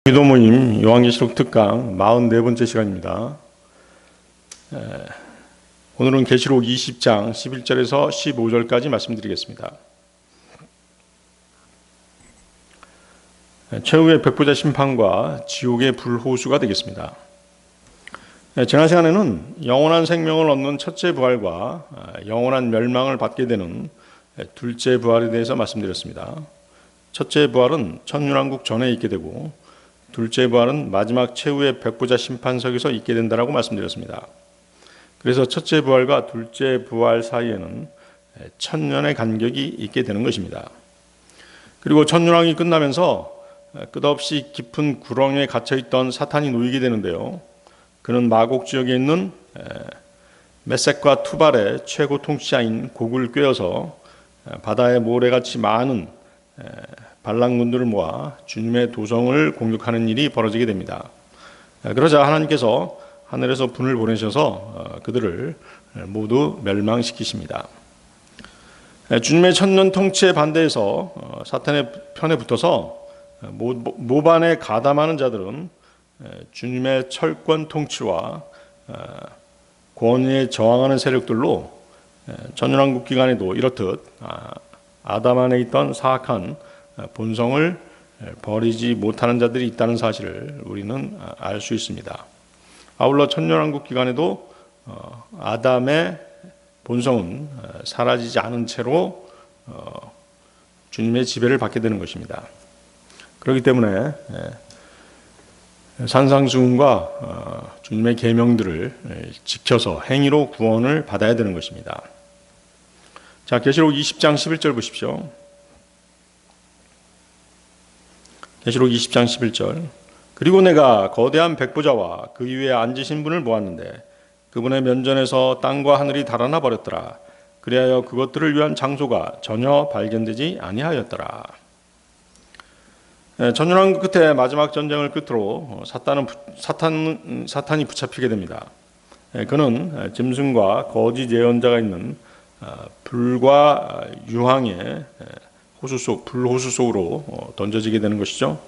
기도 모임 요한계시록 특강 44번째 시간입니다. 오늘은 계시록 20장 11절에서 15절까지 말씀드리겠습니다. 최후의 백보자 심판과 지옥의 불호수가 되겠습니다. 지난 시간에는 영원한 생명을 얻는 첫째 부활과 영원한 멸망을 받게 되는 둘째 부활에 대해서 말씀드렸습니다. 첫째 부활은 천년왕국 전에 있게 되고 둘째 부활은 마지막 최후의 백보자 심판석에서 있게 된다라고 말씀드렸습니다. 그래서 첫째 부활과 둘째 부활 사이에는 천년의 간격이 있게 되는 것입니다. 그리고 천년왕이 끝나면서 끝없이 깊은 구렁에 갇혀있던 사탄이 놓이게 되는데요. 그는 마곡 지역에 있는 메섹과 투발의 최고 통치자인 곡을 꿰어서 바다의 모래같이 많은 반란군들을 모아 주님의 도성을 공격하는 일이 벌어지게 됩니다. 그러자 하나님께서 하늘에서 분을 보내셔서 그들을 모두 멸망시키십니다. 주님의 천년 통치에 반대해서 사탄의 편에 붙어서 모반에 가담하는 자들은 주님의 철권 통치와 권위에 저항하는 세력들로 천년왕국 기간에도 이렇듯 아담 안에 있던 사악한 본성을 버리지 못하는 자들이 있다는 사실을 우리는 알 수 있습니다. 아울러 천년왕국 기간에도 아담의 본성은 사라지지 않은 채로 주님의 지배를 받게 되는 것입니다. 그렇기 때문에 산상수훈과 주님의 계명들을 지켜서 행위로 구원을 받아야 되는 것입니다. 자, 계시록 20장 11절 보십시오. 계시록 20장 11절. 그리고 내가 거대한 백보자와 그 위에 앉으신 분을 보았는데 그분의 면전에서 땅과 하늘이 달아나 버렸더라. 그리하여 그것들을 위한 장소가 전혀 발견되지 아니하였더라. 천년왕국 끝에 마지막 전쟁을 끝으로 사탄이 붙잡히게 됩니다. 그는 짐승과 거짓 예언자가 있는 불과 유황의 불호수 속으로 던져지게 되는 것이죠.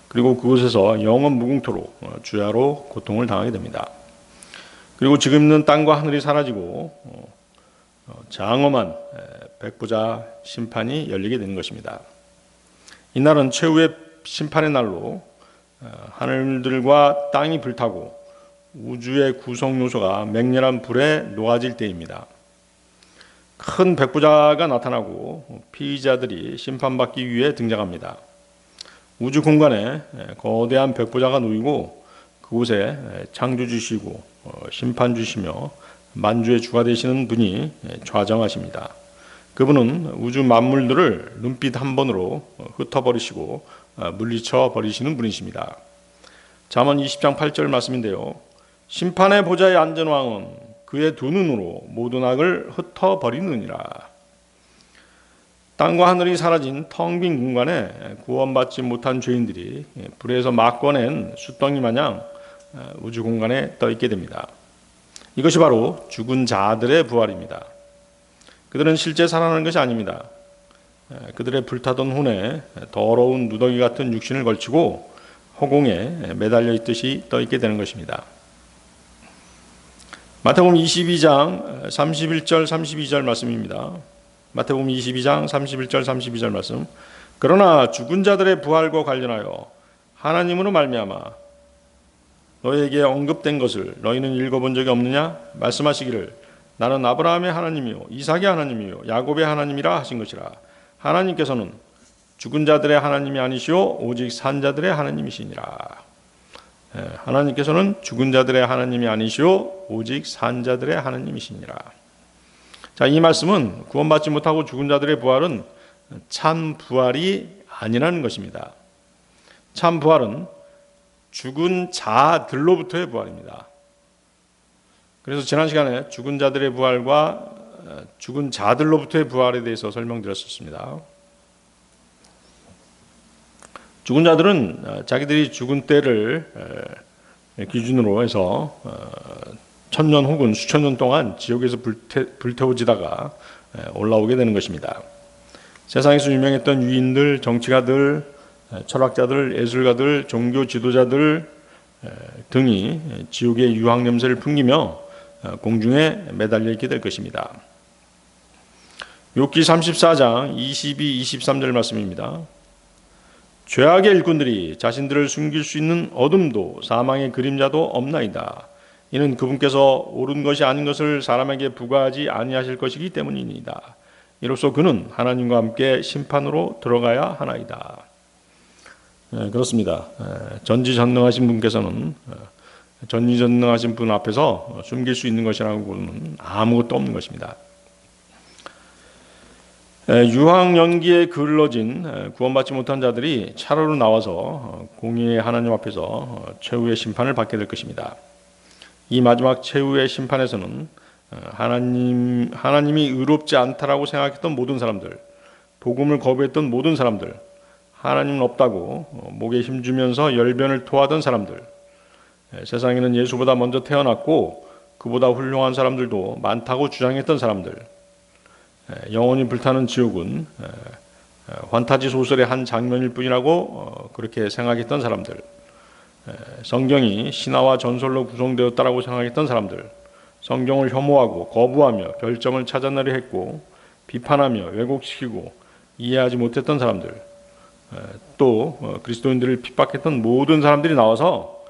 그리고 그곳에서 영원 무궁토로 주야로 고통을 당하게 됩니다. 그리고 지금 있는 땅과 하늘이 사라지고 장엄한 백보자 심판이 열리게 되는 것입니다. 이날은 최후의 심판의 날로 하늘들과 땅이 불타고 우주의 구성 요소가 맹렬한 불에 녹아질 때입니다. 큰 백보자가 나타나고 피의자들이 심판받기 위해 등장합니다. 우주 공간에 거대한 백보자가 놓이고 그곳에 창조주시고 심판주시며 만주의 주가 되시는 분이 좌정하십니다. 그분은 우주 만물들을 눈빛 한 번으로 흩어버리시고 물리쳐 버리시는 분이십니다. 잠언 20장 8절 말씀인데요. 심판의 보좌에 앉은 왕은 그의 두 눈으로 모든 악을 흩어버리느니라. 땅과 하늘이 사라진 텅 빈 공간에 구원받지 못한 죄인들이 불에서 막 꺼낸 숫덩이 마냥 우주 공간에 떠 있게 됩니다. 이것이 바로 죽은 자들의 부활입니다. 그들은 실제 살아나는 것이 아닙니다. 그들의 불타던 혼에 더러운 누더기 같은 육신을 걸치고 허공에 매달려 있듯이 떠 있게 되는 것입니다. 마태복음 22장 31절 32절 말씀입니다. 마태복음 22장 31절 32절 말씀. 그러나 죽은 자들의 부활과 관련하여 하나님으로 말미암아 너희에게 언급된 것을 너희는 읽어본 적이 없느냐? 말씀하시기를 나는 아브라함의 하나님이요 이삭의 하나님이요 야곱의 하나님이라 하신 것이라. 하나님께서는 죽은 자들의 하나님이 아니시오 오직 산 자들의 하나님이시니라. 하나님께서는 죽은 자들의 하나님이 아니시오 오직 산 자들의 하나님이시니라. 자, 이 말씀은 구원받지 못하고 죽은 자들의 부활은 참 부활이 아니라는 것입니다. 참 부활은 죽은 자들로부터의 부활입니다. 그래서 지난 시간에 죽은 자들의 부활과 죽은 자들로부터의 부활에 대해서 설명드렸었습니다. 죽은 자들은 자기들이 죽은 때를 기준으로 해서 천년 혹은 수천 년 동안 지옥에서 불태워지다가 올라오게 되는 것입니다. 세상에서 유명했던 유인들, 정치가들, 철학자들, 예술가들, 종교 지도자들 등이 지옥의 유황 냄새를 풍기며 공중에 매달려 있게 될 것입니다. 욥기 34장 22, 23절 말씀입니다. 죄악의 일꾼들이 자신들을 숨길 수 있는 어둠도 사망의 그림자도 없나이다. 이는 그분께서 옳은 것이 아닌 것을 사람에게 부과하지 아니하실 것이기 때문이니이다. 이로써 그는 하나님과 함께 심판으로 들어가야 하나이다. 그렇습니다. 전지전능하신 분께서는 전지전능하신 분 앞에서 숨길 수 있는 것이라고는 아무것도 없는 것입니다. 유황 연기에 그을러진 구원받지 못한 자들이 차로로 나와서 공의의 하나님 앞에서 최후의 심판을 받게 될 것입니다. 이 마지막 최후의 심판에서는 하나님이 의롭지 않다라고 생각했던 모든 사람들, 복음을 거부했던 모든 사람들, 하나님은 없다고 목에 힘주면서 열변을 토하던 사람들, 세상에는 예수보다 먼저 태어났고 그보다 훌륭한 사람들도 많다고 주장했던 사람들, 영원히 불타는 지옥은 환타지 소설의 한 장면일 뿐이라고 그렇게 생각했던 사람들, 성경이 신화와 전설로 구성되었다라고 생각했던 사람들, 성경을 혐오하고 거부하며 별점을 찾아내려 했고 비판하며 왜곡시키고 이해하지 못했던 사람들, 또 그리스도인들을 핍박했던 모든 사람들이 나와서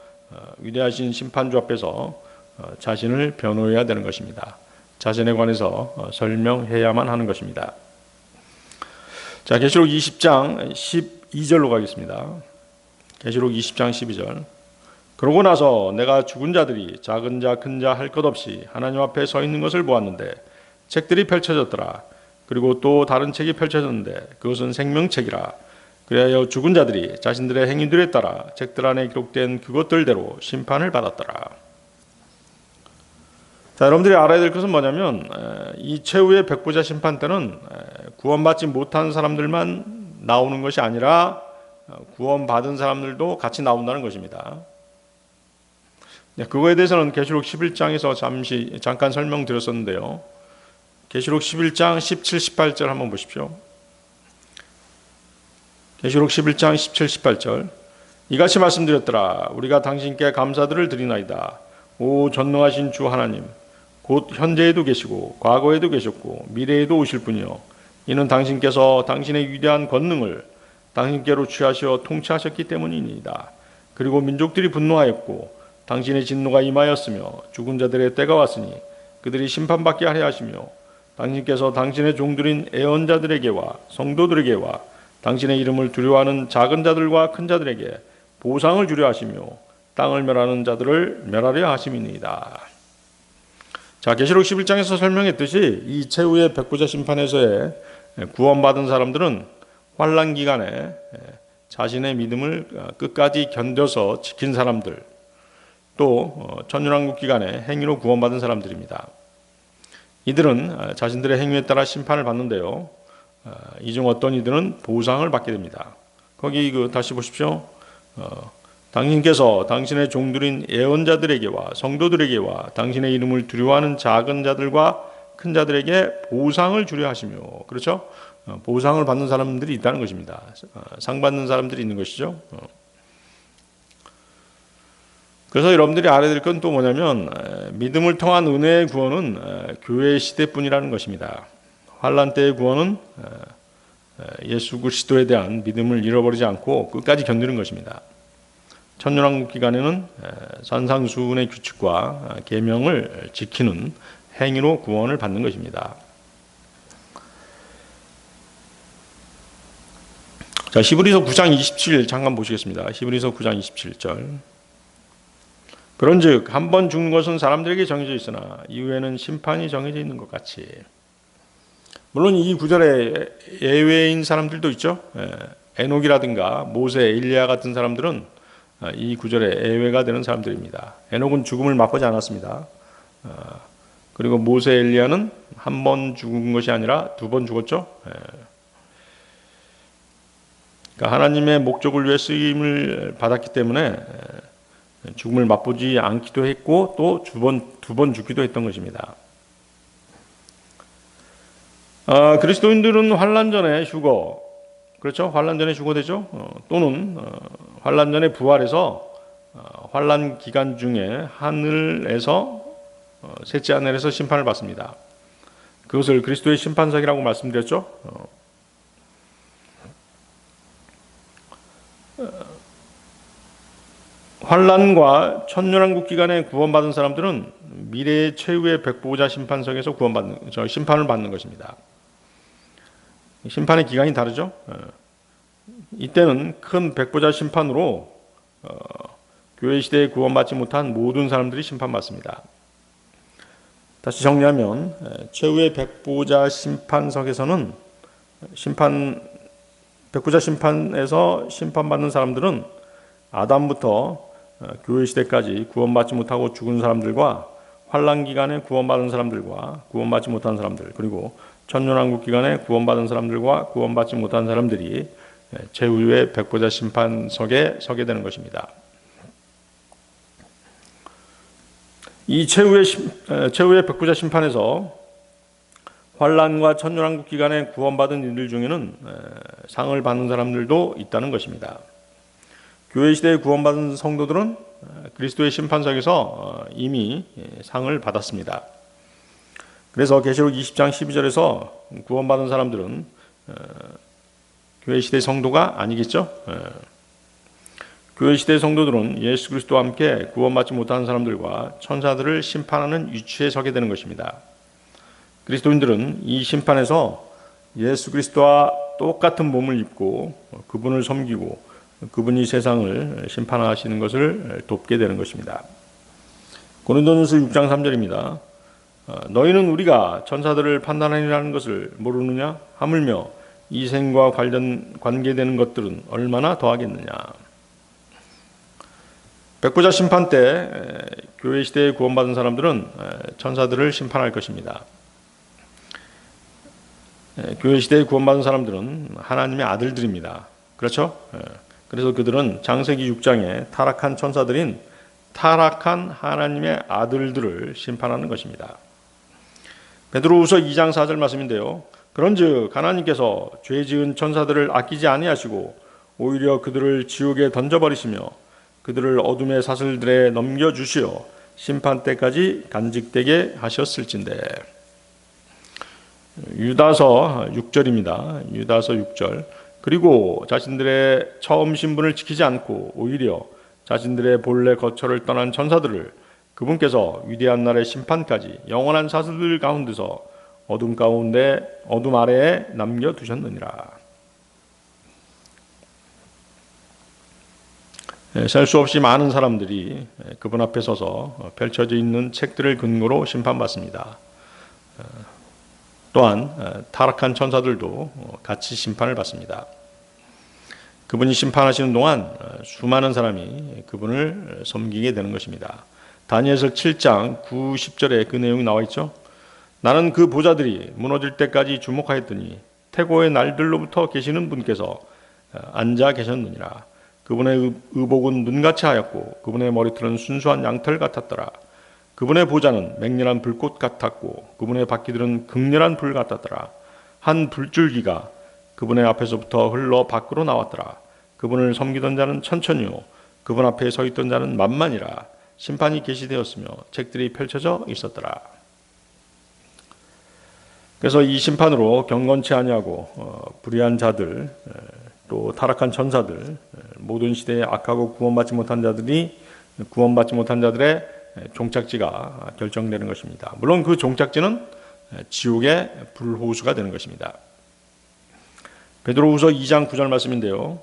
위대하신 심판주 앞에서 자신을 변호해야 되는 것입니다. 자신에 관해서 설명해야만 하는 것입니다. 자, 계시록 20장 12절로 가겠습니다. 계시록 20장 12절. 그러고 나서 내가 죽은 자들이 작은 자 큰 자 할 것 없이 하나님 앞에 서 있는 것을 보았는데 책들이 펼쳐졌더라. 그리고 또 다른 책이 펼쳐졌는데 그것은 생명책이라. 그리하여 죽은 자들이 자신들의 행위들에 따라 책들 안에 기록된 그것들대로 심판을 받았더라. 자, 여러분들이 알아야 될 것은 뭐냐면 이 최후의 백보자 심판 때는 구원받지 못한 사람들만 나오는 것이 아니라 구원받은 사람들도 같이 나온다는 것입니다. 그거에 대해서는 계시록 11장에서 잠깐 설명드렸었는데요. 계시록 11장 17, 18절 한번 보십시오. 계시록 11장 17, 18절. 이같이 말씀드렸더라. 우리가 당신께 감사들을 드리나이다. 오 전능하신 주 하나님, 곧 현재에도 계시고 과거에도 계셨고 미래에도 오실 분이요, 이는 당신께서 당신의 위대한 권능을 당신께로 취하시어 통치하셨기 때문이니이다. 그리고 민족들이 분노하였고 당신의 진노가 임하였으며 죽은 자들의 때가 왔으니 그들이 심판받게 하려 하시며 당신께서 당신의 종들인 애언자들에게와 성도들에게와 당신의 이름을 두려워하는 작은 자들과 큰 자들에게 보상을 주려 하시며 땅을 멸하는 자들을 멸하려 하심이니이다. 자, 계시록 11장에서 설명했듯이 이 최후의 백보자 심판에서의 구원받은 사람들은 환난 기간에 자신의 믿음을 끝까지 견뎌서 지킨 사람들, 또 천년왕국 기간에 행위로 구원받은 사람들입니다. 이들은 자신들의 행위에 따라 심판을 받는데요, 이 중 어떤 이들은 보상을 받게 됩니다. 거기 다시 보십시오. 당신께서 당신의 종들인 예언자들에게와 성도들에게와 당신의 이름을 두려워하는 작은 자들과 큰 자들에게 보상을 주려 하시며, 그렇죠? 보상을 받는 사람들이 있다는 것입니다. 상 받는 사람들이 있는 것이죠. 그래서 여러분들이 알아야 될 건 또 뭐냐면 믿음을 통한 은혜의 구원은 교회 시대뿐이라는 것입니다. 환난 때의 구원은 예수 그리스도에 대한 믿음을 잃어버리지 않고 끝까지 견디는 것입니다. 천년왕국 기간에는 산상수훈의 규칙과 계명을 지키는 행위로 구원을 받는 것입니다. 자, 히브리서 9장 27 잠깐 보시겠습니다. 히브리서 9장 27절. 그런즉 한 번 죽는 것은 사람들에게 정해져 있으나 이후에는 심판이 정해져 있는 것 같이. 물론 이 구절에 예외인 사람들도 있죠. 에녹이라든가 모세, 엘리야 같은 사람들은 이 구절에 예외가 되는 사람들입니다. 에녹은 죽음을 맛보지 않았습니다. 그리고 모세, 엘리야는 한 번 죽은 것이 아니라 두 번 죽었죠. 그러니까 하나님의 목적을 위해 쓰임을 받았기 때문에 죽음을 맛보지 않기도 했고 또 두 번 죽기도 했던 것입니다. 그리스도인들은 환난 전에 휴거, 그렇죠? 환란 전에 죽어야 되죠. 또는 환란 전에 부활해서 환란 기간 중에 하늘에서 셋째 하늘에서 심판을 받습니다. 그것을 그리스도의 심판석이라고 말씀드렸죠. 환란과 천년왕국 기간에 구원받은 사람들은 미래의 최후의 백보자 심판석에서 심판을 받는 것입니다. 심판의 기간이 다르죠. 이때는 큰 백보자 심판으로 교회 시대에 구원받지 못한 모든 사람들이 심판받습니다. 다시 정리하면 최후의 백보자 심판석에서는 백보자 심판에서 심판받는 사람들은 아담부터 교회 시대까지 구원받지 못하고 죽은 사람들과 환란 기간에 구원받은 사람들과 구원받지 못한 사람들, 그리고 천년왕국 기간에 구원받은 사람들과 구원받지 못한 사람들이 최후의 백보자 심판석에 서게 되는 것입니다. 이 최후의 백보자 심판에서 환란과 천년왕국 기간에 구원받은 이들 중에는 상을 받는 사람들도 있다는 것입니다. 교회 시대에 구원받은 성도들은 그리스도의 심판석에서 이미 상을 받았습니다. 그래서 계시록 20장 12절에서 구원받은 사람들은 교회 시대 성도가 아니겠죠. 교회 시대 성도들은 예수 그리스도와 함께 구원받지 못하는 사람들과 천사들을 심판하는 위치에 서게 되는 것입니다. 그리스도인들은 이 심판에서 예수 그리스도와 똑같은 몸을 입고 그분을 섬기고 그분이 세상을 심판하시는 것을 돕게 되는 것입니다. 고린도전서 6장 3절입니다. 너희는 우리가 천사들을 판단하리라는 것을 모르느냐? 하물며 이 생과 관계되는 것들은 얼마나 더하겠느냐? 백보자 심판 때 교회 시대에 구원받은 사람들은 천사들을 심판할 것입니다. 교회 시대에 구원받은 사람들은 하나님의 아들들입니다. 그렇죠? 그래서 그들은 창세기 6장에 타락한 천사들인 타락한 하나님의 아들들을 심판하는 것입니다. 베드로후서 2장 4절 말씀인데요. 그런즉 하나님께서 죄 지은 천사들을 아끼지 아니하시고 오히려 그들을 지옥에 던져버리시며 그들을 어둠의 사슬들에 넘겨주시어 심판 때까지 간직되게 하셨을진대. 유다서 6절입니다. 유다서 6절. 그리고 자신들의 처음 신분을 지키지 않고 오히려 자신들의 본래 거처를 떠난 천사들을 그분께서 위대한 날의 심판까지 영원한 사슬들 가운데서 어둠 아래에 남겨두셨느니라. 셀 수 없이 많은 사람들이 그분 앞에 서서 펼쳐져 있는 책들을 근거로 심판받습니다. 또한 타락한 천사들도 같이 심판을 받습니다. 그분이 심판하시는 동안 수많은 사람이 그분을 섬기게 되는 것입니다. 다니엘서 7장 9, 10절에 그 내용이 나와 있죠. 나는 그 보좌들이 무너질 때까지 주목하였더니 태고의 날들로부터 계시는 분께서 앉아 계셨느니라. 그분의 의복은 눈같이 하였고 그분의 머리털은 순수한 양털 같았더라. 그분의 보좌는 맹렬한 불꽃 같았고 그분의 바퀴들은 극렬한 불 같았더라. 한 불줄기가 그분의 앞에서부터 흘러 밖으로 나왔더라. 그분을 섬기던 자는 천천히요 그분 앞에 서 있던 자는 만만이라. 심판이 계시되었으며 책들이 펼쳐져 있었더라. 그래서 이 심판으로 경건치 아니하고 불의한 자들, 또 타락한 천사들, 모든 시대에 악하고 구원받지 못한 자들의 종착지가 결정되는 것입니다. 물론 그 종착지는 지옥의 불호수가 되는 것입니다. 베드로후서 2장 9절 말씀인데요.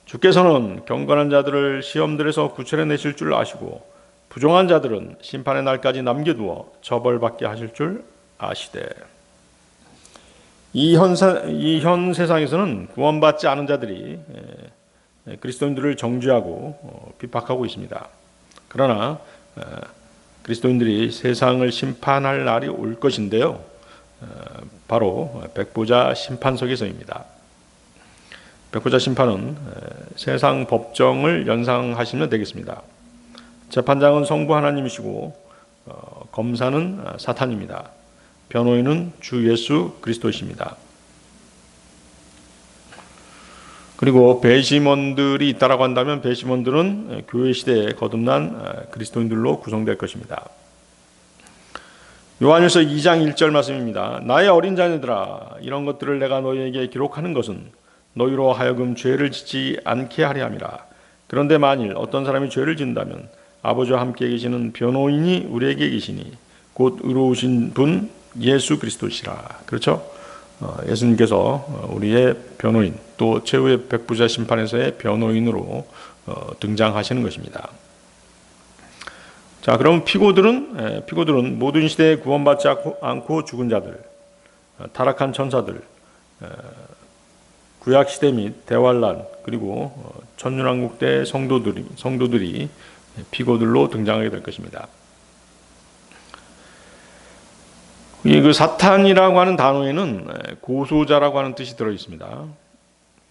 주께서는 경건한 자들을 시험들에서 구출해내실 줄 아시고 부정한 자들은 심판의 날까지 남겨두어 처벌받게 하실 줄 아시되. 이 현 세상에서는 구원받지 않은 자들이 그리스도인들을 정죄하고 핍박하고 있습니다. 그러나 그리스도인들이 세상을 심판할 날이 올 것인데요. 바로 백보자 심판석에서입니다. 백보자 심판은 세상 법정을 연상하시면 되겠습니다. 재판장은 성부 하나님이시고 검사는 사탄입니다. 변호인은 주 예수 그리스도이십니다. 그리고 배심원들이 있다라고 한다면 배심원들은 교회 시대에 거듭난 그리스도인들로 구성될 것입니다. 요한일서 2장 1절 말씀입니다. 나의 어린 자녀들아, 이런 것들을 내가 너희에게 기록하는 것은 너희로 하여금 죄를 짓지 않게 하려 함이라. 그런데 만일 어떤 사람이 죄를 짓는다면 아버지와 함께 계시는 변호인이 우리에게 계시니 곧 의로우신 분 예수 그리스도시라. 그렇죠? 예수님께서 우리의 변호인, 또 최후의 백부자 심판에서의 변호인으로 등장하시는 것입니다. 자, 그럼 피고들은 모든 시대에 구원받지 않고 죽은 자들, 타락한 천사들, 구약 시대 및 대환란, 그리고 천년왕국 때 성도들이 피고들로 등장하게 될 것입니다. 그 사탄이라고 하는 단어에는 고소자라고 하는 뜻이 들어 있습니다.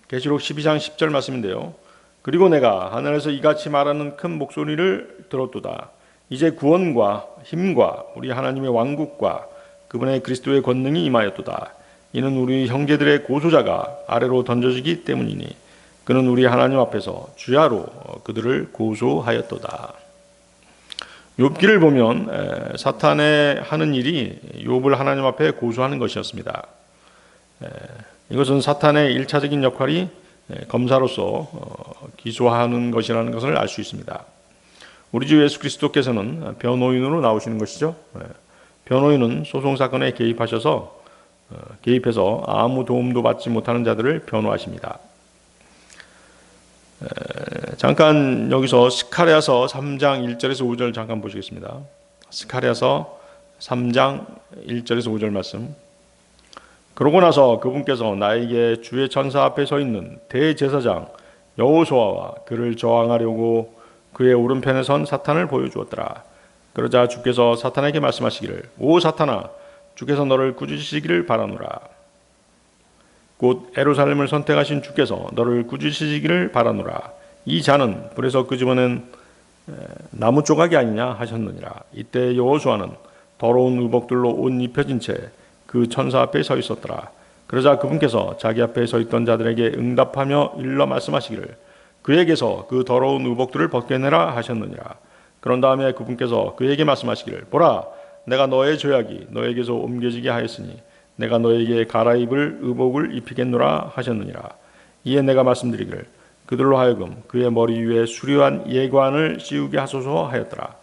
계시록 12장 10절 말씀인데요. 그리고 내가 하늘에서 이같이 말하는 큰 목소리를 들었도다. 이제 구원과 힘과 우리 하나님의 왕국과 그분의 그리스도의 권능이 임하였도다. 이는 우리 형제들의 고소자가 아래로 던져지기 때문이니 그는 우리 하나님 앞에서 주야로 그들을 고소하였도다. 욥기를 보면 사탄의 하는 일이 욥을 하나님 앞에 고소하는 것이었습니다. 이것은 사탄의 1차적인 역할이 검사로서 기소하는 것이라는 것을 알 수 있습니다. 우리 주 예수 그리스도께서는 변호인으로 나오시는 것이죠. 변호인은 소송사건에 개입해서 아무 도움도 받지 못하는 자들을 변호하십니다. 잠깐 여기서 스가랴서 3장 1절에서 5절 잠깐 보시겠습니다. 스가랴서 3장 1절에서 5절 말씀. 그러고 나서 그분께서 나에게 주의 천사 앞에 서 있는 대제사장 여호수아와 그를 저항하려고 그의 오른편에 선 사탄을 보여주었더라. 그러자 주께서 사탄에게 말씀하시기를 오 사탄아 주께서 너를 꾸짖으시기를 바라노라. 곧 예루살렘을 선택하신 주께서 너를 꾸짖으시기를 바라노라. 이 자는 불에서 끄집어낸 나무 조각이 아니냐 하셨느니라. 이때 여호수아는 더러운 의복들로 옷 입혀진 채 그 천사 앞에 서 있었더라. 그러자 그분께서 자기 앞에 서 있던 자들에게 응답하며 일러 말씀하시기를 그에게서 그 더러운 의복들을 벗겨내라 하셨느니라. 그런 다음에 그분께서 그에게 말씀하시기를 보라 내가 너의 죄악이 너에게서 옮겨지게 하였으니 내가 너에게 갈아입을 의복을 입히겠노라 하셨느니라. 이에 내가 말씀드리기를 그들로 하여금 그의 머리 위에 수려한 예관을 씌우게 하소서 하였더라.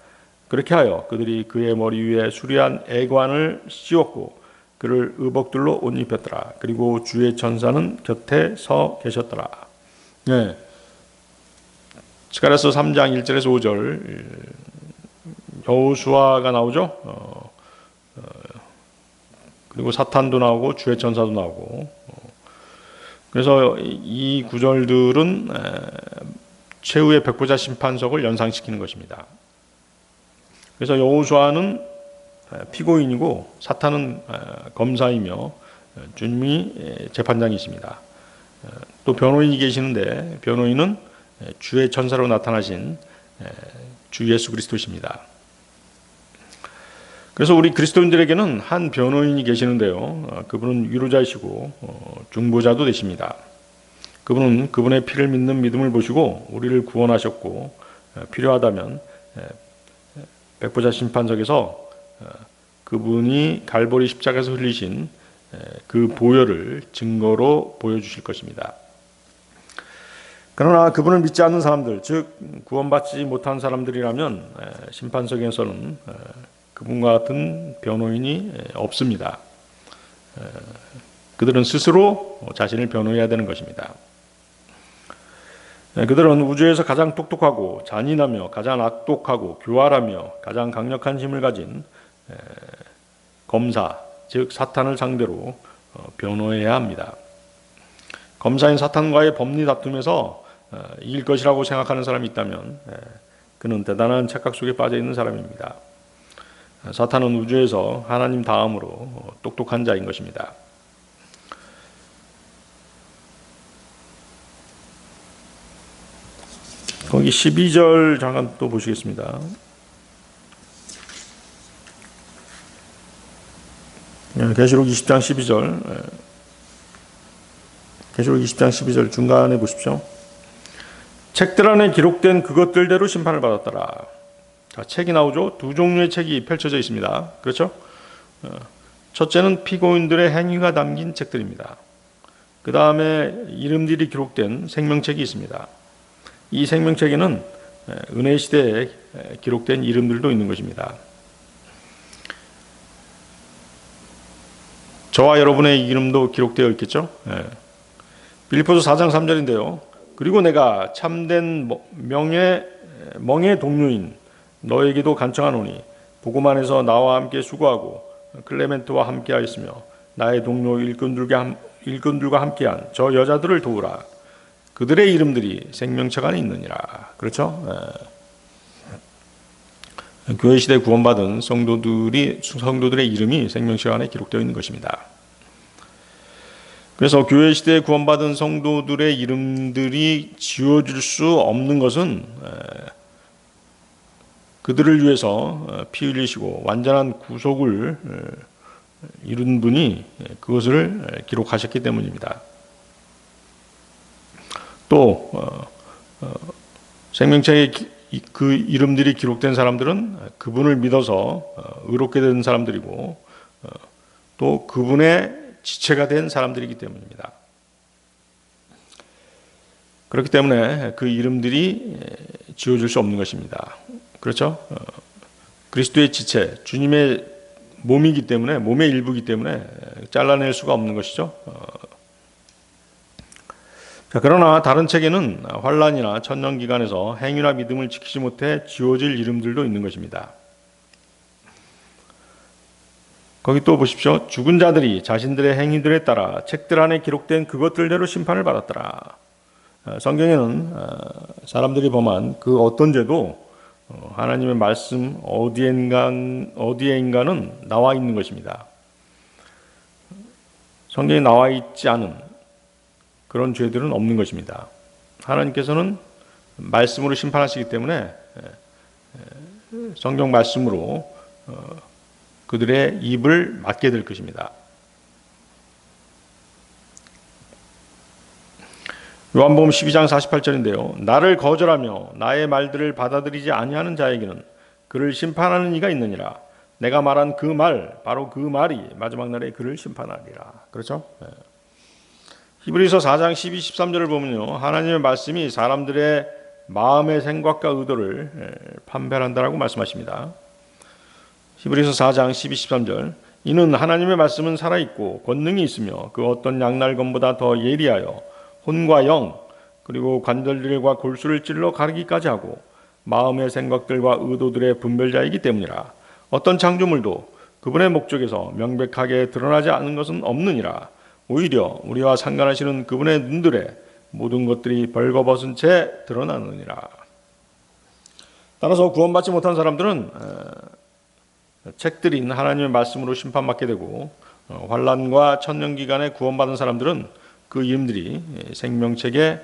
그렇게 하여 그들이 그의 머리 위에 수려한 예관을 씌웠고 그를 의복들로 옷 입혔더라. 그리고 주의 천사는 곁에 서 계셨더라. 네. 스가랴서 3장 1절에서 5절 여호수아가 나오죠. 그리고 사탄도 나오고 주의 천사도 나오고 그래서 이 구절들은 최후의 백보자 심판석을 연상시키는 것입니다. 그래서 여호수아는 피고인이고 사탄은 검사이며 주님이 재판장이십니다. 또 변호인이 계시는데 변호인은 주의 천사로 나타나신 주 예수 그리스도십니다. 그래서 우리 그리스도인들에게는 한 변호인이 계시는데요. 그분은 위로자이시고 중보자도 되십니다. 그분은 그분의 피를 믿는 믿음을 보시고 우리를 구원하셨고 필요하다면 백보자 심판석에서 그분이 갈보리 십자가에서 흘리신 그 보혈을 증거로 보여주실 것입니다. 그러나 그분을 믿지 않는 사람들, 즉 구원받지 못한 사람들이라면 심판석에서는 그분과 같은 변호인이 없습니다. 그들은 스스로 자신을 변호해야 되는 것입니다. 그들은 우주에서 가장 똑똑하고 잔인하며 가장 악독하고 교활하며 가장 강력한 힘을 가진 검사, 즉 사탄을 상대로 변호해야 합니다. 검사인 사탄과의 법리 다툼에서 이길 것이라고 생각하는 사람이 있다면 그는 대단한 착각 속에 빠져 있는 사람입니다. 사탄은 우주에서 하나님 다음으로 똑똑한 자인 것입니다. 거기 12절 잠깐 또 보시겠습니다. 계시록 20장 12절 계시록 20장 12절 중간에 보십시오. 책들 안에 기록된 그것들대로 심판을 받았더라. 자, 책이 나오죠. 두 종류의 책이 펼쳐져 있습니다. 그렇죠? 첫째는 피고인들의 행위가 담긴 책들입니다. 그 다음에 이름들이 기록된 생명책이 있습니다. 이 생명책에는 은혜 시대에 기록된 이름들도 있는 것입니다. 저와 여러분의 이름도 기록되어 있겠죠? 빌립보서 4장 3절인데요. 그리고 내가 참된 멍의 동료인 너에게도 간청하노니 복음 안에서 나와 함께 수고하고 클레멘트와 함께 하였으며 나의 동료 일꾼들과 함께한 저 여자들을 도우라. 그들의 이름들이 생명책 안에 있느니라. 그렇죠? 교회 시대 구원받은 성도들의 이름이 생명책 안에 기록되어 있는 것입니다. 그래서 교회 시대에 구원받은 성도들의 이름들이 지워질 수 없는 것은 그들을 위해서 피 흘리시고 완전한 구속을 이룬 분이 그것을 기록하셨기 때문입니다. 또 생명책에 그 이름들이 기록된 사람들은 그분을 믿어서 의롭게 된 사람들이고 또 그분의 지체가 된 사람들이기 때문입니다. 그렇기 때문에 그 이름들이 지워질 수 없는 것입니다. 그렇죠? 그리스도의 지체, 주님의 몸이기 때문에, 몸의 일부이기 때문에 잘라낼 수가 없는 것이죠. 그러나 다른 책에는 환난이나 천년기간에서 행위나 믿음을 지키지 못해 지워질 이름들도 있는 것입니다. 거기 또 보십시오. 죽은 자들이 자신들의 행위들에 따라 책들 안에 기록된 그것들대로 심판을 받았더라. 성경에는 사람들이 범한 그 어떤 죄도 하나님의 말씀 어디에인가는 나와 있는 것입니다. 성경에 나와 있지 않은 그런 죄들은 없는 것입니다. 하나님께서는 말씀으로 심판하시기 때문에 성경 말씀으로 그들의 입을 막게 될 것입니다. 요한복음 12장 48절인데요. 나를 거절하며 나의 말들을 받아들이지 아니하는 자에게는 그를 심판하는 이가 있느니라. 내가 말한 그 말, 바로 그 말이 마지막 날에 그를 심판하리라. 그렇죠? 히브리서 4장 12, 13절을 보면요. 하나님의 말씀이 사람들의 마음의 생각과 의도를 판별한다라고 말씀하십니다. 히브리서 4장 12, 13절. 이는 하나님의 말씀은 살아있고 권능이 있으며 그 어떤 양날검보다 더 예리하여 혼과 영 그리고 관절들과 골수를 찔러 가르기까지 하고 마음의 생각들과 의도들의 분별자이기 때문이라. 어떤 창조물도 그분의 목적에서 명백하게 드러나지 않은 것은 없느니라. 오히려 우리와 상관하시는 그분의 눈들에 모든 것들이 벌거벗은 채 드러나느니라. 따라서 구원받지 못한 사람들은 책들인 하나님의 말씀으로 심판받게 되고 환난과 천년기간에 구원받은 사람들은 그 이름들이 생명책에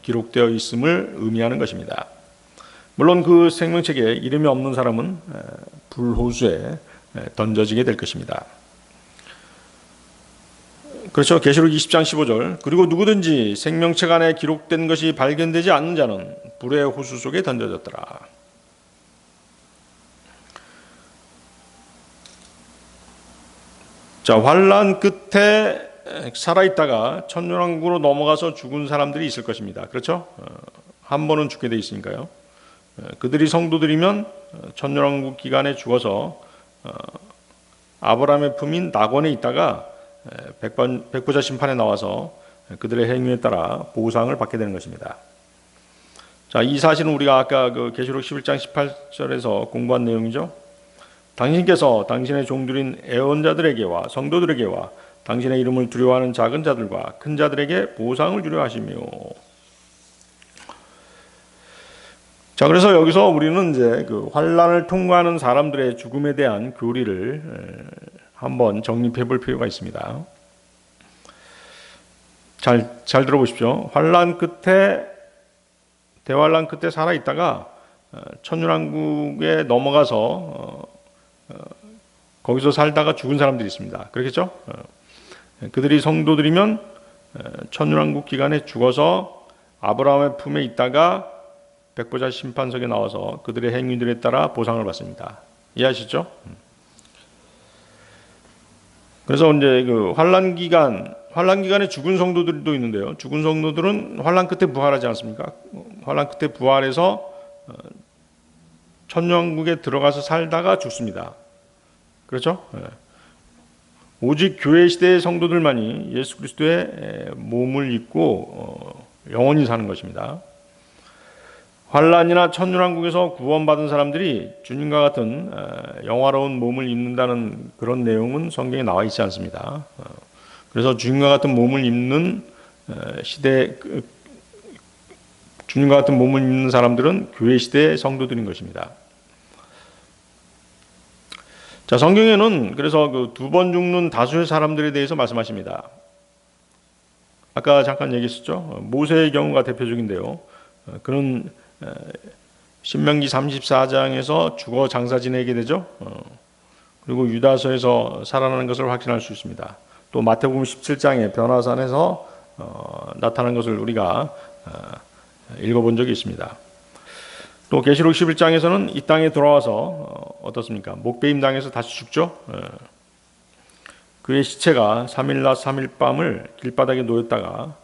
기록되어 있음을 의미하는 것입니다. 물론 그 생명책에 이름이 없는 사람은 불호수에 던져지게 될 것입니다. 그렇죠. 계시록 20장 15절. 그리고 누구든지 생명책 안에 기록된 것이 발견되지 않는 자는 불의 호수 속에 던져졌더라. 자, 환난 끝에 살아있다가 천년왕국으로 넘어가서 죽은 사람들이 있을 것입니다. 그렇죠? 한 번은 죽게 돼 있으니까요. 그들이 성도들이면 천년왕국 기간에 죽어서 아브라함의 품인 낙원에 있다가 백보자 심판에 나와서 그들의 행위에 따라 보상을 받게 되는 것입니다. 자, 이 사실은 우리가 아까 그 계시록 11장 18절에서 공부한 내용이죠. 당신께서 당신의 종들인 애언자들에게와 성도들에게와 당신의 이름을 두려워하는 작은 자들과 큰 자들에게 보상을 주려 하시며. 자, 그래서 여기서 우리는 이제 그 환난을 통과하는 사람들의 죽음에 대한 교리를 한번 정립해 볼 필요가 있습니다. 잘 들어보십시오. 대환난 끝에 살아 있다가 천년왕국에 넘어가서 거기서 살다가 죽은 사람들이 있습니다. 그렇겠죠? 그들이 성도들이면 천년왕국 기간에 죽어서 아브라함의 품에 있다가 백보자 심판석에 나와서 그들의 행위들에 따라 보상을 받습니다. 이해하시죠? 그래서 이제 그 환란 기간에 죽은 성도들도 있는데요. 죽은 성도들은 환란 끝에 부활하지 않습니까? 환란 끝에 부활해서 천년왕국에 들어가서 살다가 죽습니다. 그렇죠? 오직 교회 시대의 성도들만이 예수 그리스도의 몸을 입고 영원히 사는 것입니다. 환란이나 천년왕국에서 구원받은 사람들이 주님과 같은 영화로운 몸을 입는다는 그런 내용은 성경에 나와 있지 않습니다. 그래서 주님과 같은 몸을 입는 주님과 같은 몸을 입는 사람들은 교회 시대의 성도들인 것입니다. 자, 성경에는 그래서 그 두 번 죽는 다수의 사람들에 대해서 말씀하십니다. 아까 잠깐 얘기했었죠. 모세의 경우가 대표적인데요. 그는 신명기 34장에서 죽어 장사 지내게 되죠. 그리고 유다서에서 살아나는 것을 확신할 수 있습니다. 또 마태복음 17장에 변화산에서 나타난 것을 우리가 읽어본 적이 있습니다. 또 계시록 11장에서는 이 땅에 돌아와서 어떻습니까? 목베임 당해서 다시 죽죠. 그의 시체가 3일 낮 3일 밤을 길바닥에 놓였다가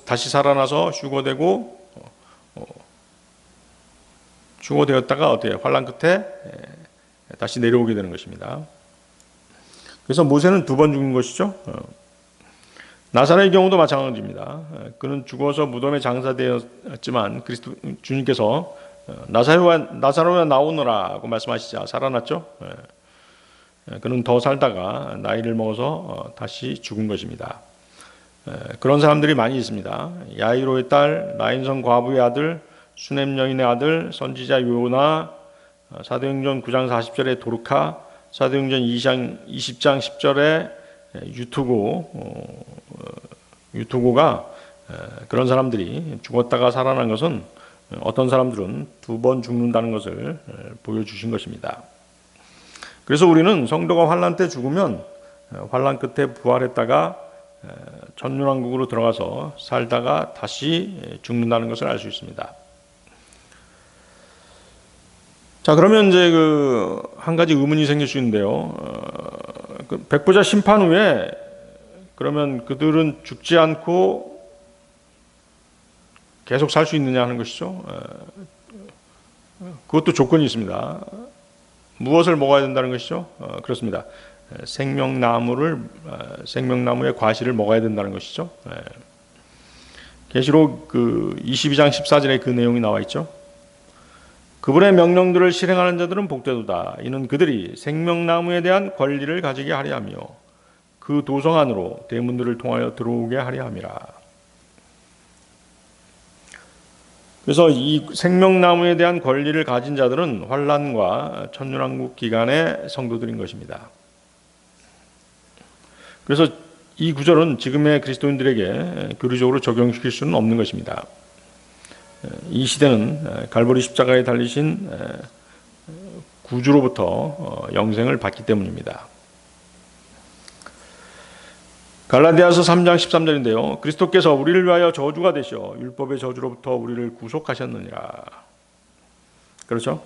다시 살아나서 휴거되었다가 어때요? 환란 끝에 다시 내려오게 되는 것입니다. 그래서 모세는 두 번 죽는 것이죠. 나사로의 경우도 마찬가지입니다. 그는 죽어서 무덤에 장사되었지만 그리스도 주님께서 나사로야 나오너라고 말씀하시자 살아났죠. 그는 더 살다가 나이를 먹어서 다시 죽은 것입니다. 그런 사람들이 많이 있습니다. 야이로의 딸, 나인성 과부의 아들, 수넴 여인의 아들, 선지자 요나, 사도행전 9장 40절에 도르카, 사도행전 20장 10절에 유투고가 그런 사람들이 죽었다가 살아난 것은 어떤 사람들은 두 번 죽는다는 것을 보여주신 것입니다. 그래서 우리는 성도가 환란 때 죽으면 환란 끝에 부활했다가 천년왕국으로 들어가서 살다가 다시 죽는다는 것을 알 수 있습니다. 자, 그러면 이제 한 가지 의문이 생길 수 있는데요. 백보자 심판 후에 그러면 그들은 죽지 않고 계속 살 수 있느냐 하는 것이죠. 그것도 조건이 있습니다. 무엇을 먹어야 된다는 것이죠? 그렇습니다. 생명나무의 과실을 먹어야 된다는 것이죠. 계시록 22장 14절에 그 내용이 나와 있죠. 그분의 명령들을 실행하는 자들은 복되도다. 이는 그들이 생명나무에 대한 권리를 가지게 하려 하며 그 도성 안으로 대문들을 통하여 들어오게 하려 함이라. 그래서 이 생명나무에 대한 권리를 가진 자들은 환란과 천년왕국 기간의 성도들인 것입니다. 그래서 이 구절은 지금의 그리스도인들에게 교리적으로 적용시킬 수는 없는 것입니다. 이 시대는 갈보리 십자가에 달리신 구주로부터 영생을 받기 때문입니다. 갈라디아서 3장 13절인데요. 그리스도께서 우리를 위하여 저주가 되시어 율법의 저주로부터 우리를 구속하셨느니라. 그렇죠?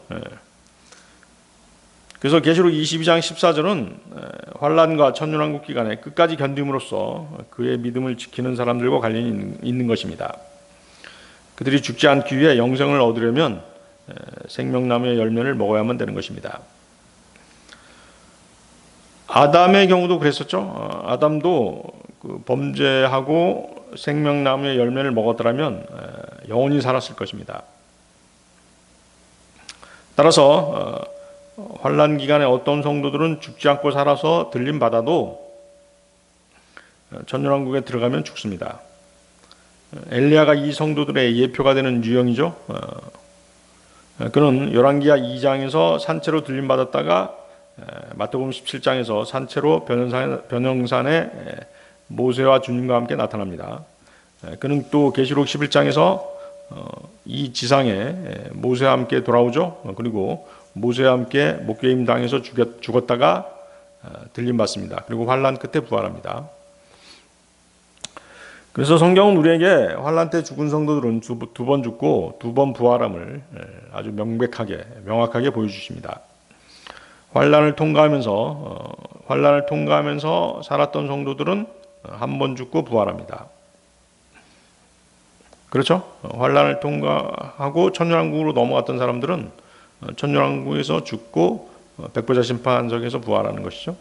그래서 계시록 22장 14절은 환란과 천년왕국 기간에 끝까지 견딤으로써 그의 믿음을 지키는 사람들과 관련이 있는 것입니다. 그들이 죽지 않기 위해 영생을 얻으려면 생명나무의 열매를 먹어야만 되는 것입니다. 아담의 경우도 그랬었죠. 아담도 범죄하고 생명나무의 열매를 먹었더라면 영원히 살았을 것입니다. 따라서 환란 기간에 어떤 성도들은 죽지 않고 살아서 들림 받아도 천년왕국에 들어가면 죽습니다. 엘리야가 이 성도들의 예표가 되는 유형이죠. 그는 열왕기하 2장에서 산채로 들림 받았다가 마태복음 17장에서 산채로 변형산에 모세와 주님과 함께 나타납니다. 그는 또 계시록 11장에서 이 지상에 모세와 함께 돌아오죠. 그리고 모세와 함께 목베임 당해서 죽었다가 들림 받습니다. 그리고 환란 끝에 부활합니다. 그래서 성경은 우리에게 환란 때 죽은 성도들은 두 번 죽고 두 번 부활함을 아주 명확하게 보여주십니다. 환란을 통과하면서 살았던 성도들은 한 번 죽고 부활합니다. 그렇죠? 환란을 통과하고 천년왕국으로 넘어갔던 사람들은 천년왕국에서 죽고 백보자 심판석에서 부활하는 것이죠.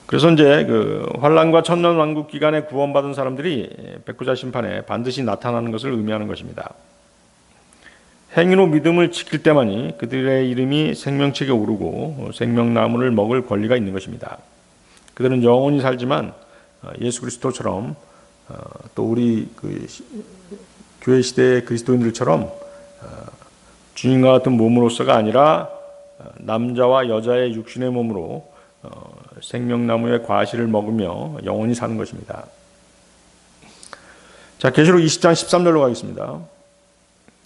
그래서 이제 그 환란과 천년왕국 기간에 구원받은 사람들이 백보자 심판에 반드시 나타나는 것을 의미하는 것입니다. 행위로 믿음을 지킬 때만이 그들의 이름이 생명책에 오르고 생명나무를 먹을 권리가 있는 것입니다. 그들은 영원히 살지만 예수 그리스도처럼 또 우리 그 교회 시대의 그리스도인들처럼 주님과 같은 몸으로서가 아니라 남자와 여자의 육신의 몸으로 생명나무의 과실을 먹으며 영원히 사는 것입니다. 자, 계시록 20장 13절로 가겠습니다.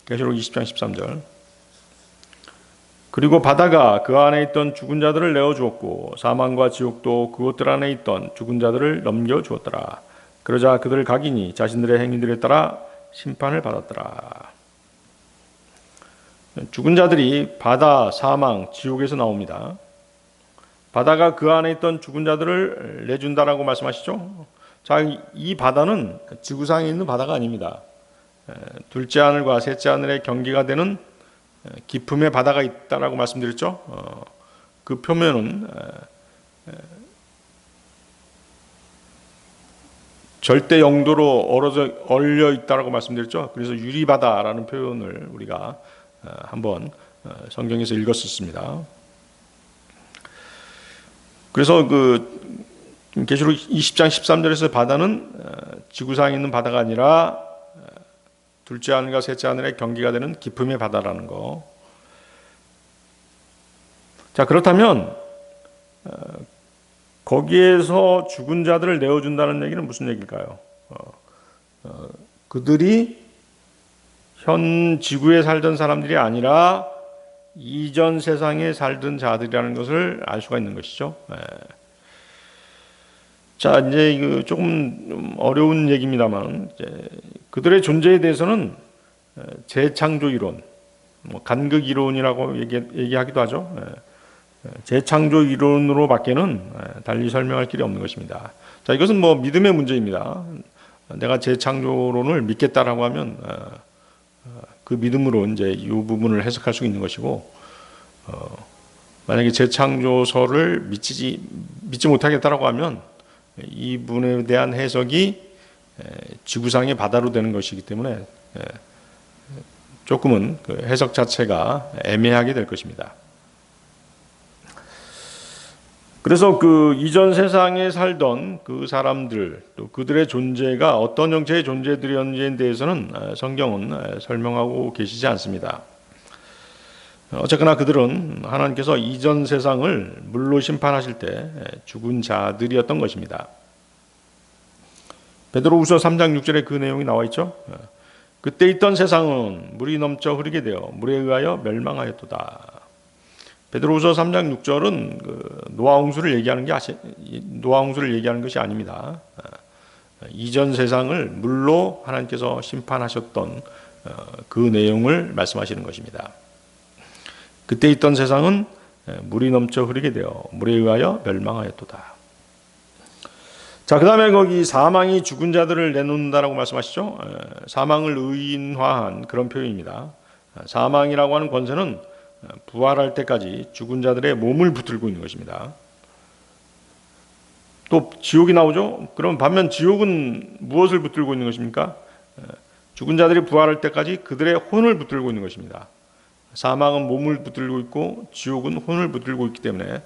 계시록 20장 13절. 그리고 바다가 그 안에 있던 죽은 자들을 내어 주었고 사망과 지옥도 그것들 안에 있던 죽은 자들을 넘겨 주었더라. 그러자 그들 각인이 자신들의 행위들에 따라 심판을 받았더라. 죽은 자들이 바다, 사망, 지옥에서 나옵니다. 바다가 그 안에 있던 죽은 자들을 내준다라고 말씀하시죠. 자, 이 바다는 지구상에 있는 바다가 아닙니다. 둘째 하늘과 셋째 하늘의 경계가 되는 깊음의 바다가 있다라고 말씀드렸죠. 그 표면은 절대 영도로 얼려 있다라고 말씀드렸죠. 그래서 유리바다라는 표현을 우리가 한번 성경에서 읽었었습니다. 그래서 그 계시록 20장 13절에서 바다는 지구상에 있는 바다가 아니라 둘째 하늘과 셋째 하늘의 경계가 되는 깊음의 바다라는 거. 자, 그렇다면 거기에서 죽은 자들을 내어준다는 얘기는 무슨 얘기일까요? 그들이 현 지구에 살던 사람들이 아니라 이전 세상에 살던 자들이라는 것을 알 수가 있는 것이죠. 자, 이제 이거 조금 어려운 얘기입니다만, 그들의 존재에 대해서는 재창조 이론, 간극 이론이라고 얘기하기도 하죠. 재창조 이론으로밖에는 달리 설명할 길이 없는 것입니다. 자, 이것은 뭐 믿음의 문제입니다. 내가 재창조론을 믿겠다라고 하면 그 믿음으로 이제 이 부분을 해석할 수 있는 것이고, 만약에 재창조설을 믿지 못하겠다라고 하면 이 부분에 대한 해석이 지구상의 바다로 되는 것이기 때문에 조금은 그 해석 자체가 애매하게 될 것입니다. 그래서 그 이전 세상에 살던 그 사람들, 또 그들의 존재가 어떤 형태의 존재들이었는지에 대해서는 성경은 설명하고 계시지 않습니다. 어쨌거나 그들은 하나님께서 이전 세상을 물로 심판하실 때 죽은 자들이었던 것입니다. 베드로후서 3장 6절에 그 내용이 나와 있죠. 그때 있던 세상은 물이 넘쳐 흐르게 되어 물에 의하여 멸망하였도다. 베드로후서 3장 6절은 그 노아홍수를 얘기하는 것이 아닙니다. 이전 세상을 물로 하나님께서 심판하셨던 그 내용을 말씀하시는 것입니다. 그때 있던 세상은 물이 넘쳐 흐르게 되어 물에 의하여 멸망하였도다. 자, 그 다음에 거기 사망이 죽은 자들을 내놓는다라고 말씀하시죠. 사망을 의인화한 그런 표현입니다. 사망이라고 하는 권세는 부활할 때까지 죽은 자들의 몸을 붙들고 있는 것입니다. 또 지옥이 나오죠. 그럼 반면 지옥은 무엇을 붙들고 있는 것입니까? 죽은 자들이 부활할 때까지 그들의 혼을 붙들고 있는 것입니다. 사망은 몸을 붙들고 있고 지옥은 혼을 붙들고 있기 때문에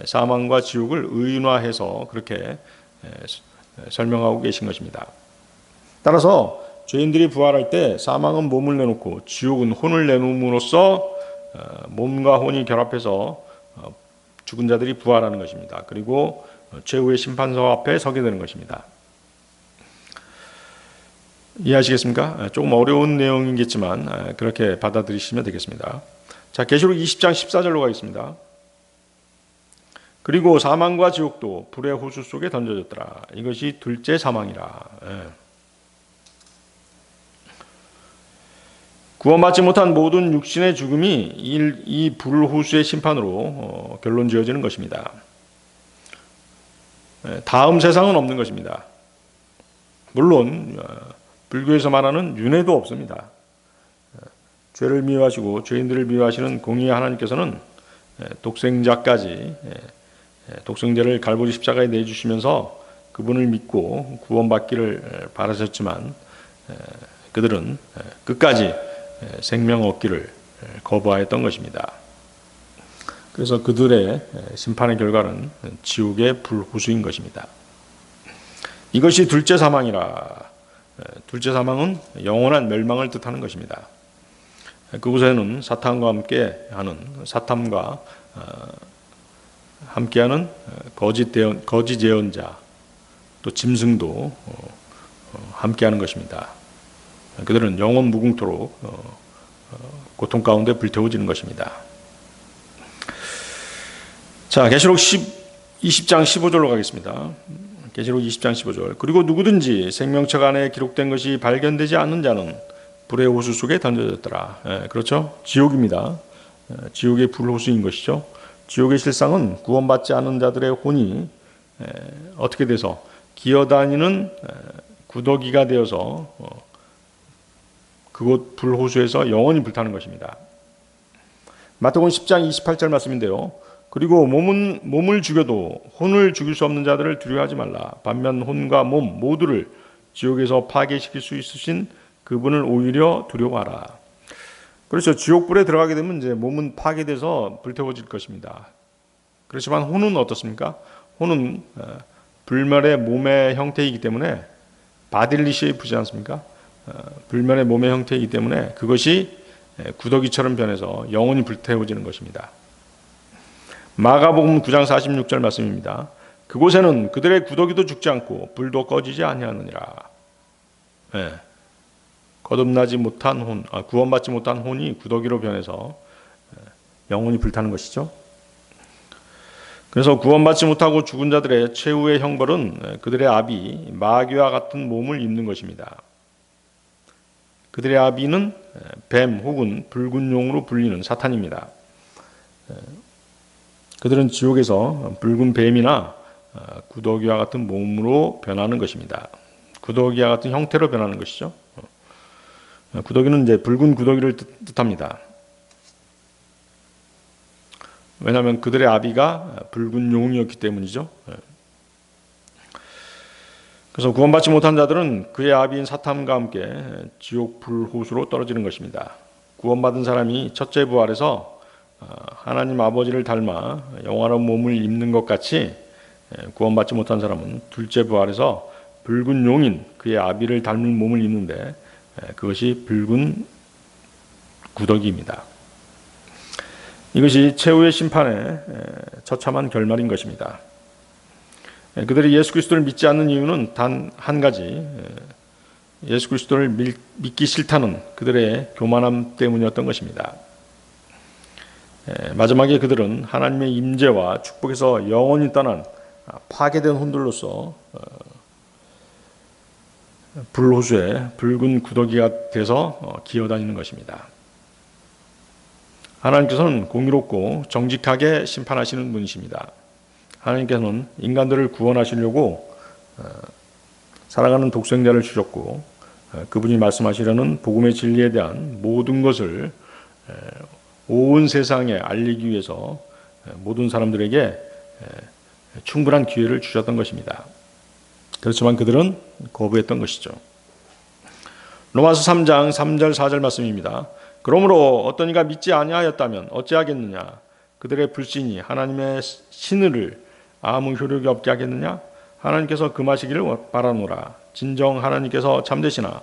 사망과 지옥을 의인화해서 그렇게 설명하고 계신 것입니다. 따라서 죄인들이 부활할 때 사망은 몸을 내놓고 지옥은 혼을 내놓음으로써 몸과 혼이 결합해서 죽은 자들이 부활하는 것입니다. 그리고 최후의 심판서 앞에 서게 되는 것입니다. 이해하시겠습니까? 조금 어려운 내용이겠지만 그렇게 받아들이시면 되겠습니다. 자, 계시록 20장 14절로 가겠습니다. 그리고 사망과 지옥도 불의 호수 속에 던져졌더라. 이것이 둘째 사망이라. 구원받지 못한 모든 육신의 죽음이 이 불호수의 심판으로 결론 지어지는 것입니다. 다음 세상은 없는 것입니다. 물론 불교에서 말하는 윤회도 없습니다. 죄를 미워하시고 죄인들을 미워하시는 공의의 하나님께서는 독생자까지 독생자를 갈보리 십자가에 내주시면서 그분을 믿고 구원받기를 바라셨지만 그들은 끝까지 생명 얻기를 거부하였던 것입니다. 그래서 그들의 심판의 결과는 지옥의 불호수인 것입니다. 이것이 둘째 사망이라. 둘째 사망은 영원한 멸망을 뜻하는 것입니다. 그곳에는 사탄과 함께하는 거짓 예언자, 또 짐승도 함께하는 것입니다. 그들은 영원 무궁토록 고통 가운데 불태워지는 것입니다. 자, 계시록 20장 15절로 가겠습니다. 계시록 20장 15절. 그리고 누구든지 생명책 안에 기록된 것이 발견되지 않는 자는 불의 호수 속에 던져졌더라. 그렇죠? 지옥입니다. 지옥의 불호수인 것이죠. 지옥의 실상은 구원받지 않은 자들의 혼이 어떻게 돼서 기어다니는 구더기가 되어서 그곳 불호수에서 영원히 불타는 것입니다. 마태복음 10장 28절 말씀인데요. 그리고 몸을 죽여도 혼을 죽일 수 없는 자들을 두려워하지 말라. 반면 혼과 몸 모두를 지옥에서 파괴시킬 수 있으신 그분을 오히려 두려워하라. 그렇죠. 지옥불에 들어가게 되면 이제 몸은 파괴돼서 불태워질 것입니다. 그렇지만 혼은 어떻습니까? 혼은 불멸의 몸의 형태이기 때문에 바딜리 쉐이프지 않습니까? 불멸의 몸의 형태이기 때문에 그것이 구더기처럼 변해서 영원히 불태워지는 것입니다. 마가복음 9장 46절 말씀입니다. 그곳에는 그들의 구더기도 죽지 않고 불도 꺼지지 아니하느니라. 거듭나지 못한 구원받지 못한 혼이 구더기로 변해서 영원히 불타는 것이죠. 그래서 구원받지 못하고 죽은 자들의 최후의 형벌은 그들의 아비 마귀와 같은 몸을 입는 것입니다. 그들의 아비는 뱀 혹은 붉은 용으로 불리는 사탄입니다. 그들은 지옥에서 붉은 뱀이나 구더기와 같은 몸으로 변하는 것입니다. 구더기와 같은 형태로 변하는 것이죠. 구더기는 이제 붉은 구더기를 뜻합니다. 왜냐하면 그들의 아비가 붉은 용이었기 때문이죠. 그래서 구원받지 못한 자들은 그의 아비인 사탄과 함께 지옥 불호수로 떨어지는 것입니다. 구원받은 사람이 첫째 부활에서 하나님 아버지를 닮아 영원한 몸을 입는 것 같이 구원받지 못한 사람은 둘째 부활에서 붉은 용인 그의 아비를 닮은 몸을 입는데 그것이 붉은 구더기입니다. 이것이 최후의 심판의 처참한 결말인 것입니다. 그들이 예수 그리스도를 믿지 않는 이유는 단 한 가지, 예수 그리스도를 믿기 싫다는 그들의 교만함 때문이었던 것입니다. 마지막에 그들은 하나님의 임재와 축복에서 영원히 떠난 파괴된 혼들로서 불호수에 붉은 구더기가 돼서 기어다니는 것입니다. 하나님께서는 공의롭고 정직하게 심판하시는 분이십니다. 하나님께서는 인간들을 구원하시려고 살아가는 독생자를 주셨고 그분이 말씀하시려는 복음의 진리에 대한 모든 것을 온 세상에 알리기 위해서 모든 사람들에게 충분한 기회를 주셨던 것입니다. 그렇지만 그들은 거부했던 것이죠. 로마서 3장 3절 4절 말씀입니다. 그러므로 어떤 이가 믿지 아니하였다면 어찌하겠느냐? 그들의 불신이 하나님의 신을 아무 효력이 없게 하겠느냐? 하나님께서 금하시기를 바라노라. 진정 하나님께서 참되시나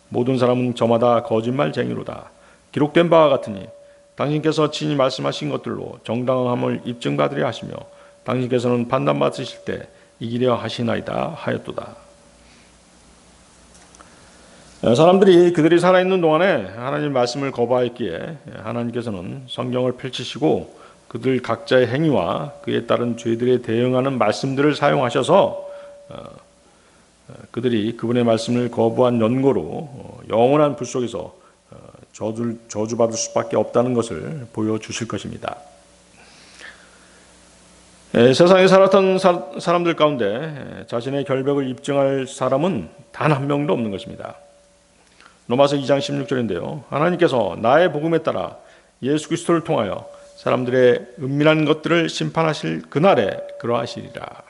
모든 사람은 저마다 거짓말쟁이로다. 기록된 바와 같으니 당신께서 친히 말씀하신 것들로 정당함을 입증받으려 하시며 당신께서는 판단받으실 때 이기려 하시나이다 하였도다. 사람들이 그들이 살아있는 동안에 하나님 말씀을 거부하였기에 하나님께서는 성경을 펼치시고 그들 각자의 행위와 그에 따른 죄들에 대응하는 말씀들을 사용하셔서 그들이 그분의 말씀을 거부한 연고로 영원한 불 속에서 저주받을 수밖에 없다는 것을 보여주실 것입니다. 세상에 살았던 사람들 가운데 자신의 결백을 입증할 사람은 단 한 명도 없는 것입니다. 로마서 2장 16절인데요. 하나님께서 나의 복음에 따라 예수 그리스도를 통하여 사람들의 은밀한 것들을 심판하실 그날에 그러하시리라.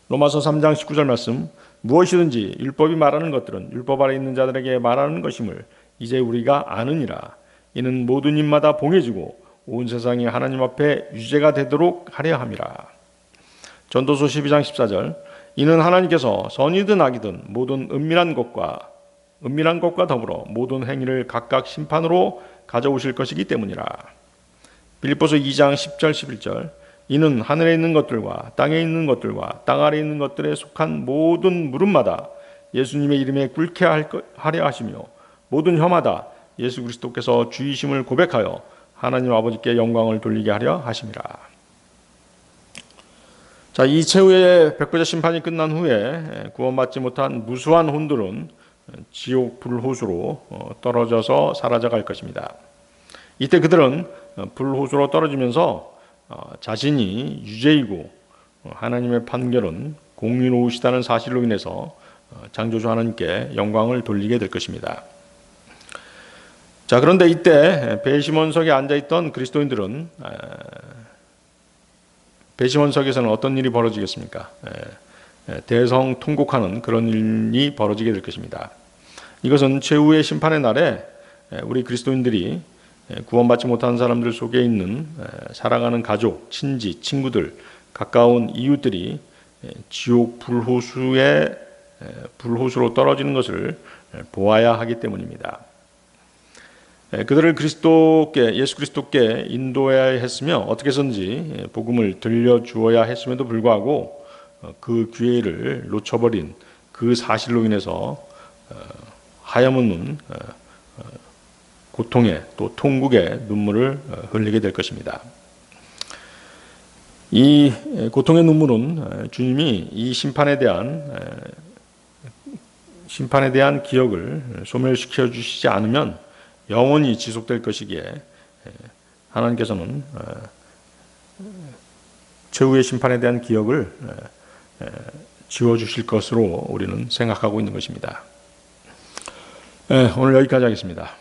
로마서 3장 19절 말씀, 무엇이든지 율법이 말하는 것들은 율법 아래 있는 자들에게 말하는 것임을 이제 우리가 아느니라. 이는 모든 입마다 봉해지고 온 세상이 하나님 앞에 유죄가 되도록 하려 함이라. 전도서 12장 14절, 이는 하나님께서 선이든 악이든 모든 은밀한 것과 더불어 모든 행위를 각각 심판으로 가져오실 것이기 때문이라. 빌립보서 2장 10절 11절, 이는 하늘에 있는 것들과 땅에 있는 것들과 땅 아래에 있는 것들에 속한 모든 무릎마다 예수님의 이름에 꿇게 하려 하시며 모든 혀마다 예수 그리스도께서 주이심을 고백하여 하나님 아버지께 영광을 돌리게 하려 하심이라. 자, 이 최후의 백보자 심판이 끝난 후에 구원받지 못한 무수한 혼들은 지옥 불호수로 떨어져서 사라져갈 것입니다. 이때 그들은 불호수로 떨어지면서 자신이 유죄이고 하나님의 판결은 공의로우시다는 사실로 인해서 창조주 하나님께 영광을 돌리게 될 것입니다. 자, 그런데 이때 배심원석에 앉아있던 그리스도인들은 배심원석에서는 어떤 일이 벌어지겠습니까? 대성통곡하는 그런 일이 벌어지게 될 것입니다. 이것은 최후의 심판의 날에 우리 그리스도인들이 구원받지 못한 사람들 속에 있는 사랑하는 가족, 친지, 친구들, 가까운 이웃들이 지옥 불호수로 떨어지는 것을 보아야 하기 때문입니다. 그들을 예수 그리스도께 인도해야 했으며 어떻게 해서든지 복음을 들려주어야 했음에도 불구하고 그 기회를 놓쳐버린 그 사실로 인해서 하염없는 고통의 또 통곡의 눈물을 흘리게 될 것입니다. 이 고통의 눈물은 주님이 이 심판에 대한 기억을 소멸시켜 주시지 않으면 영원히 지속될 것이기에 하나님께서는 최후의 심판에 대한 기억을 지워주실 것으로 우리는 생각하고 있는 것입니다. 오늘 여기까지 하겠습니다.